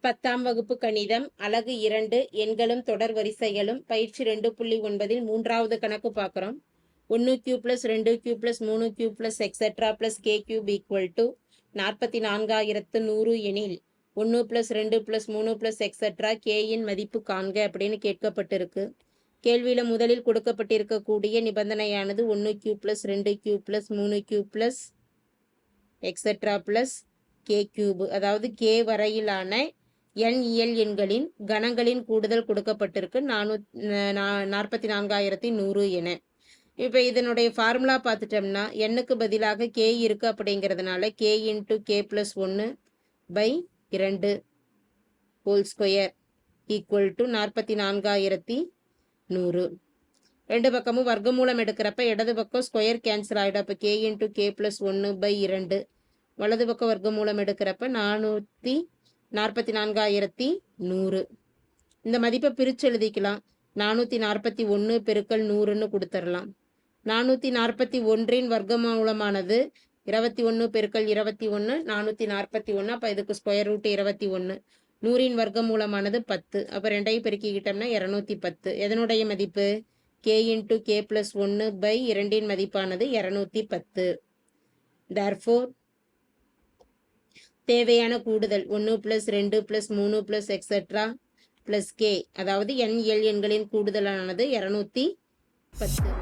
10ஆம் வகுப்பு கணிதம் அலகு 2 எண்களும் தொடர் வரிசைகளும் பயிற்சி 2.9 மூன்றாவது கணக்கு பார்க்குறோம். 1 cube plus 2 cube plus 3 cube plus etcetera plus K cube equal to 44,100 எனில் 1 பிளஸ் 2 பிளஸ் 3 பிளஸ் எக்ஸெட்ரா கேயின் மதிப்பு காண்க அப்படின்னு கேட்கப்பட்டிருக்கு. கேள்வியில முதலில் கொடுக்கப்பட்டிருக்கக்கூடிய நிபந்தனையானது 1 cube plus 2 cube plus 3 cube plus etcetera plus K cube, அதாவது கே வரையிலான எண் இயல் எண்களின் கணங்களின் கூடுதல் கொடுக்கப்பட்டிருக்கு 44,100 என. இப்போ இதனுடைய ஃபார்முலா பார்த்துட்டோம்னா எண்ணுக்கு பதிலாக கே இருக்குது அப்படிங்கிறதுனால K into K plus 1/2 whole square equal to 44,100. ரெண்டு பக்கமும் வர்க்கமூலம் எடுக்கிறப்ப இடது பக்கம் ஸ்கொயர் கேன்சல் ஆகிடும். அப்போ கே இன்ட்டு கே ப்ளஸ் 1/2, வலது பக்கம் வர்க்கமூலம் எடுக்கிறப்ப 44,100. இந்த மதிப்பை பிரித்து எழுதிக்கலாம். 441 பெருக்கல் 100ன்னு கொடுத்துடலாம். 441 வர்க்கமூலமானது 21 பெருக்கல் 21 441. அப்போ இதுக்கு ஸ்கொயர் ரூட் 21. 100 வர்க்கமூலமானது 10. அப்போ ரெண்டையும் பெருக்கிக்கிட்டோம்னா 210. எதனுடைய மதிப்பு? கே இன்ட்டு கே ப்ளஸ் 1/2 மதிப்பானது 210. தேர்ஃபோர் தேவையான கூடுதல் 1 + 2 + 3 + எக்ஸெட்ரா + கே, அதாவது எண் இயல் எண்களின் கூடுதலானது 210.